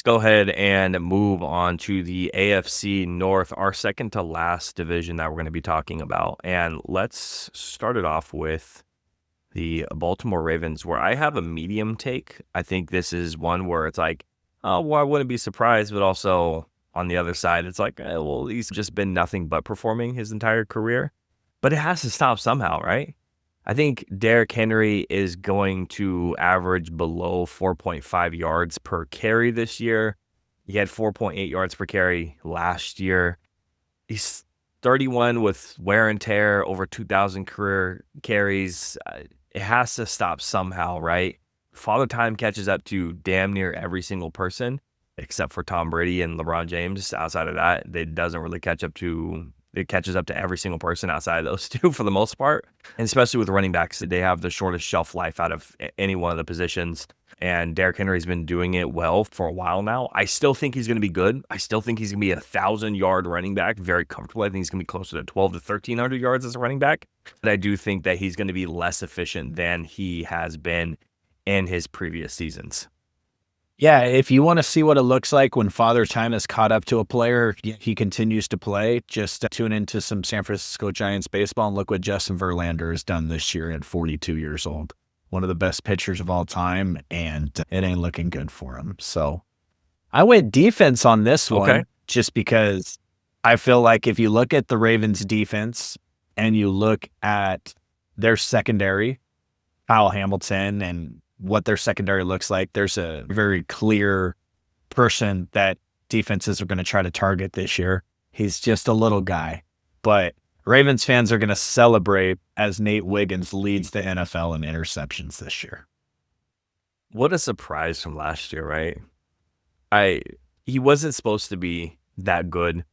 Let's go ahead and move on to the AFC North, our second to last division that we're going to be talking about. And let's start it off with the Baltimore Ravens, where I have a medium take. I think this is one where it's like, oh, well, I wouldn't be surprised, but also on the other side, it's like, well, he's just been nothing but performing his entire career. But it has to stop somehow, right? I think Derrick Henry is going to average below 4.5 yards per carry this year. He had 4.8 yards per carry last year. He's 31 with wear and tear, over 2,000 career carries. It has to stop somehow, right? Father Time catches up to damn near every single person, except for Tom Brady and LeBron James. Outside of that, it doesn't really catch up to. It catches up to every single person outside of those two for the most part. And especially with running backs, they have the shortest shelf life out of any one of the positions. And Derrick Henry's been doing it well for a while now. I still think he's going to be good. I still think he's going to be a 1,000-yard running back, very comfortable. I think he's going to be closer to 12 to 1,300 yards as a running back. But I do think that he's going to be less efficient than he has been in his previous seasons. Yeah, if you want to see what it looks like when Father Time is caught up to a player, he continues to play, just tune into some San Francisco Giants baseball and look what Justin Verlander has done this year at 42 years old. One of the best pitchers of all time, and it ain't looking good for him. So I went defense on this one just because I feel like if you look at the Ravens defense and you look at their secondary, Kyle Hamilton and what their secondary looks like, there's a very clear person that defenses are going to try to target this year. He's just a little guy, but Ravens fans are going to celebrate as Nate Wiggins leads the NFL in interceptions this year. What a surprise from last year, right? He wasn't supposed to be that good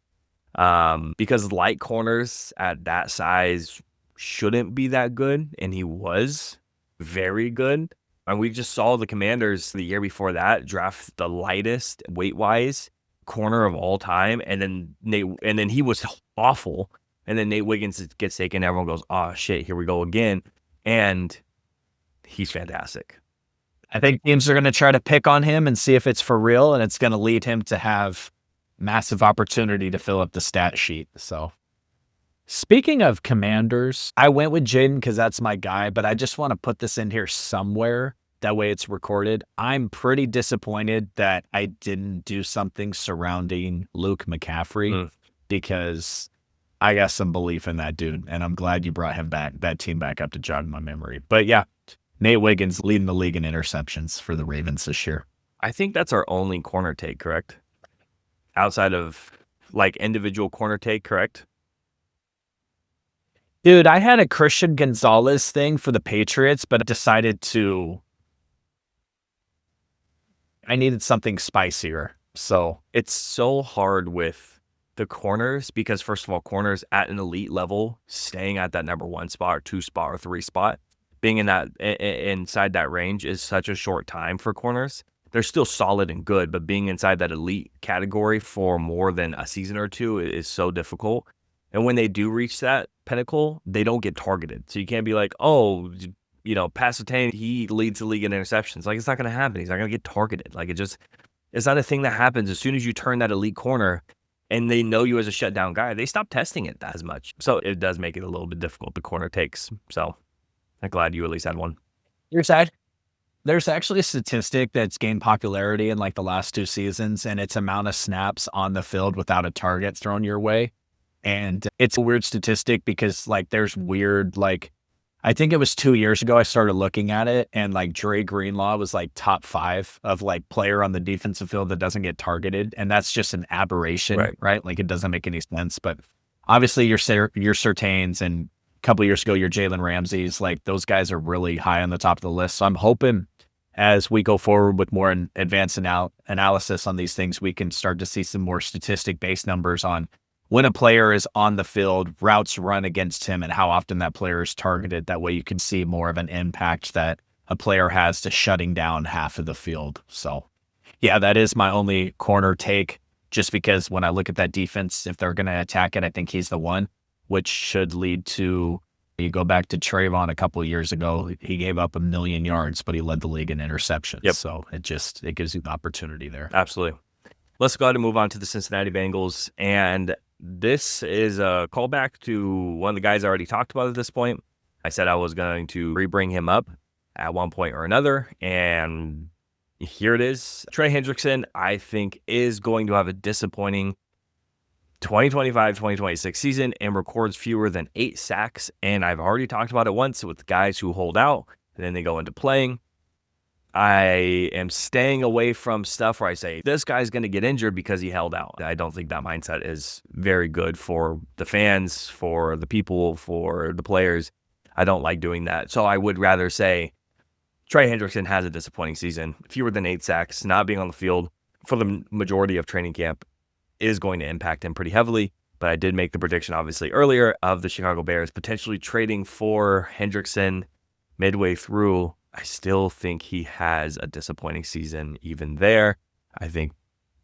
because light corners at that size shouldn't be that good, and he was very good. And we just saw the Commanders the year before that draft the lightest weight-wise corner of all time, and then he was awful. And then Nate Wiggins gets taken. Everyone goes, "Oh shit, here we go again," and he's fantastic. I think teams are going to try to pick on him and see if it's for real, and it's going to lead him to have massive opportunity to fill up the stat sheet. So, speaking of Commanders, I went with Jaden because that's my guy, but I just want to put this in here somewhere. That way it's recorded. I'm pretty disappointed that I didn't do something surrounding Luke McCaffrey because I got some belief in that dude, and I'm glad you brought him back, that team back up to jog my memory. But yeah, Nate Wiggins leading the league in interceptions for the Ravens this year. I think that's our only corner take, correct? Outside of like individual corner take, correct? Dude, I had a Christian Gonzalez thing for the Patriots, but decided I needed something spicier. So it's so hard with the corners because, first of all, corners at an elite level, staying at that number 1 spot or 2 spot or 3 spot, being in that inside that range is such a short time for corners. They're still solid and good, but being inside that elite category for more than a season or two is so difficult. And when they do reach that pinnacle, they don't get targeted. So you can't be like, oh, Pat Surtain, he leads the league in interceptions. Like, it's not going to happen. He's not going to get targeted. Like, it's not a thing that happens. As soon as you turn that elite corner and they know you as a shutdown guy, they stop testing it as much. So it does make it a little bit difficult, the corner takes. So I'm glad you at least had one. There's actually a statistic that's gained popularity in like the last 2 seasons, and it's amount of snaps on the field without a target thrown your way. And it's a weird statistic because like there's weird, like, I think it was 2 years ago I started looking at it, and like Dre Greenlaw was like top 5 of like player on the defensive field that doesn't get targeted. And that's just an aberration, right? Like, it doesn't make any sense. But obviously your Surtains, and a couple of years ago, your Jalen Ramseys, like those guys are really high on the top of the list. So I'm hoping as we go forward with more advanced analysis on these things, we can start to see some more statistic-based numbers on when a player is on the field, routes run against him, and how often that player is targeted. That way you can see more of an impact that a player has to shutting down half of the field. So, yeah, that is my only corner take, just because when I look at that defense, if they're going to attack it, I think he's the one, which should lead to You go back to Trayvon a couple of years ago, he gave up 1 million yards, but he led the league in interceptions. Yep. So it gives you the opportunity there. Absolutely. Let's go ahead and move on to the Cincinnati Bengals. And this is a callback to one of the guys I already talked about at this point. I said I was going to re-bring him up at one point or another. And here it is. Trey Hendrickson, I think, is going to have a disappointing 2025-2026 season and records fewer than 8 sacks. And I've already talked about it once with guys who hold out and then they go into playing. I am staying away from stuff where I say, this guy's going to get injured because he held out. I don't think that mindset is very good for the fans, for the people, for the players. I don't like doing that. So I would rather say Trey Hendrickson has a disappointing season. Fewer than 8 sacks, not being on the field for the majority of training camp is going to impact him pretty heavily. But I did make the prediction, obviously, earlier of the Chicago Bears potentially trading for Hendrickson midway through. I still think he has a disappointing season even there. I think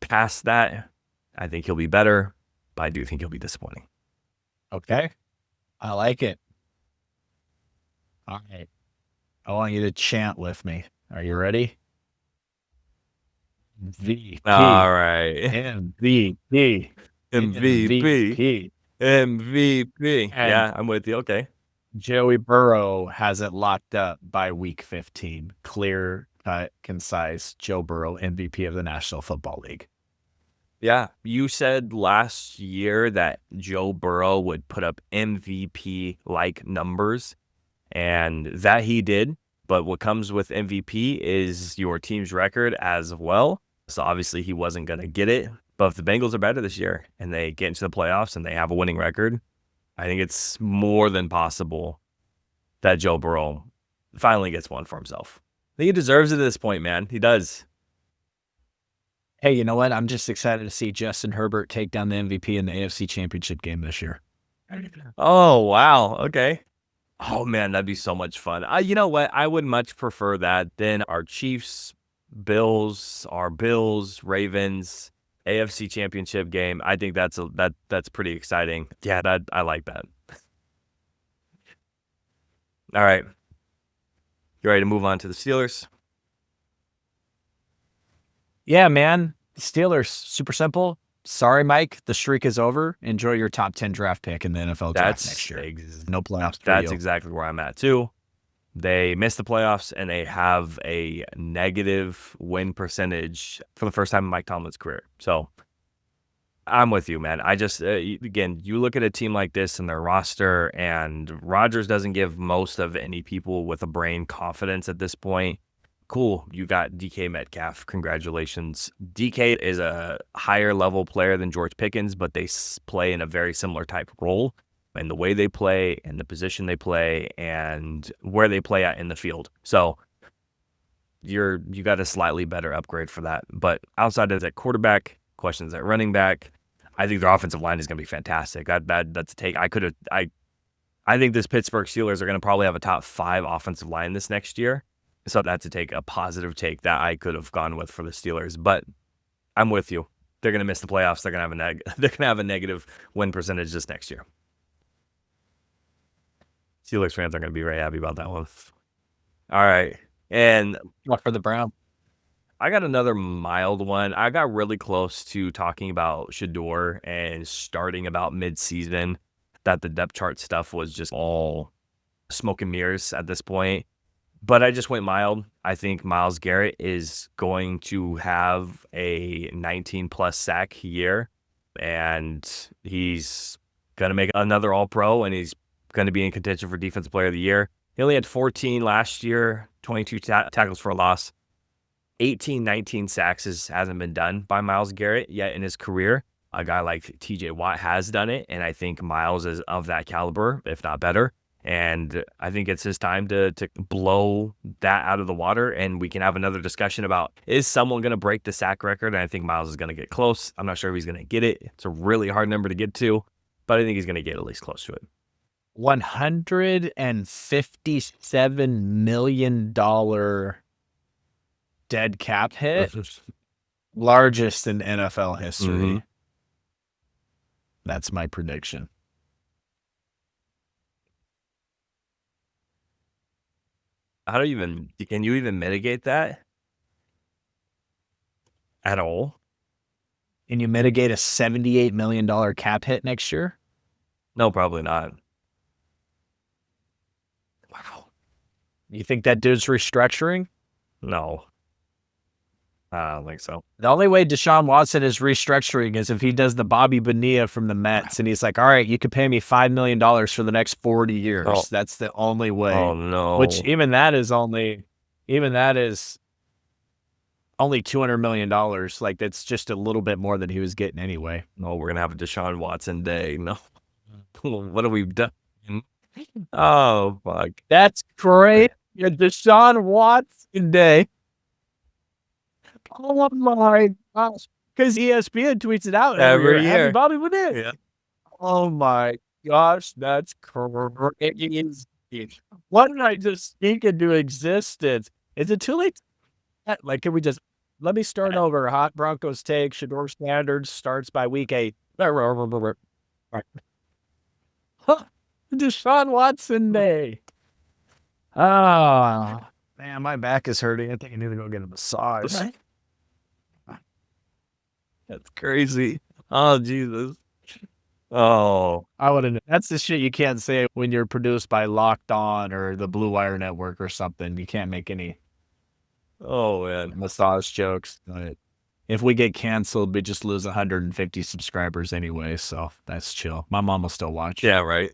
past that, I think he'll be better, but I do think he'll be disappointing. Okay. I like it. All right. I want you to chant with me. Are you ready? MVP. All right. MVP. MVP. MVP. Yeah, I'm with you. Okay. Joey Burrow has it locked up by week 15. Clear cut, concise. Joe Burrow, MVP of the National Football League. Yeah, you said last year that Joe Burrow would put up MVP-like numbers, and that he did. But what comes with MVP is your team's record as well. So obviously he wasn't going to get it. But if the Bengals are better this year and they get into the playoffs and they have a winning record, I think it's more than possible that Joe Burrow finally gets one for himself. I think he deserves it at this point, man. He does. Hey, you know what? I'm just excited to see Justin Herbert take down the MVP in the AFC Championship game this year. Oh, wow. Okay. Oh, man, that'd be so much fun. You know what? I would much prefer that than our Chiefs, Bills, Ravens, AFC Championship game. I think that's pretty exciting. Yeah, I like that. All right. You ready to move on to the Steelers? Yeah, man. Steelers, super simple. Sorry, Mike. The streak is over. Enjoy your top 10 draft pick in the NFL draft next year. No playoffs. That's exactly where I'm at, too. They missed the playoffs, and they have a negative win percentage for the first time in Mike Tomlin's career. So I'm with you, man. I just, again, you look at a team like this and their roster, and Rodgers doesn't give most of any people with a brain confidence at this point. Cool, you got DK Metcalf. Congratulations. DK is a higher level player than George Pickens, but they play in a very similar type role. And the way they play and the position they play and where they play at in the field. So you got a slightly better upgrade for that. But outside of that quarterback, questions at running back, I think their offensive line is going to be fantastic. That's a take. I think this Pittsburgh Steelers are going to probably have a top 5 offensive line this next year. So that's a positive take that I could have gone with for the Steelers. But I'm with you. They're going to miss the playoffs. They're going to have a negative win percentage this next year. Steelers fans are going to be very happy about that one. All right. And what for the Brown? I got another mild one. I got really close to talking about Shador and starting about mid-season, that the depth chart stuff was just all smoke and mirrors at this point. But I just went mild. I think Miles Garrett is going to have a 19-plus sack year, and he's going to make another All-Pro, and he's going to be in contention for Defensive Player of the Year. He only had 14 last year, 22 tackles for a loss. 19 sacks hasn't been done by Miles Garrett yet in his career. A guy like TJ Watt has done it, and I think Miles is of that caliber, if not better. And I think it's his time to blow that out of the water, and we can have another discussion about, is someone going to break the sack record? And I think Miles is going to get close. I'm not sure if he's going to get it. It's a really hard number to get to, but I think he's going to get at least close to it. $157 million dead cap hit, largest in NFL history. Mm-hmm. That's my prediction. Can you even mitigate that at all? Can you mitigate a $78 million cap hit next year? No, probably not. Wow. You think that dude's restructuring? No, I don't think so. The only way Deshaun Watson is restructuring is if he does the Bobby Bonilla from the Mets and he's like, all right, you can pay me $5 million for the next 40 years. Oh. That's the only way. Oh no. Which even that is only $200 million. Like that's just a little bit more than he was getting anyway. No, we're gonna have a Deshaun Watson day. No. What have we done? Oh fuck. That's great. Your Deshaun Watson day. Oh my gosh. Because ESPN tweets it out Every Happy year. Bobby Bonilla. Yeah. Oh my gosh, that's crazy. What did I just speak into existence? Is it too late? Like, can we just let me start over? Hot Broncos take Shador Standards starts by week 8. Huh. Deshaun Watson day. Oh man, my back is hurting. I think I need to go get a massage. That's crazy. Oh Jesus. Oh, I wouldn't. That's the shit you can't say when you're produced by Locked On or the Blue Wire Network or something. You can't make any oh man. massage jokes. But if we get canceled, we just lose 150 subscribers anyway. So that's chill. My mom will still watch. Yeah, right.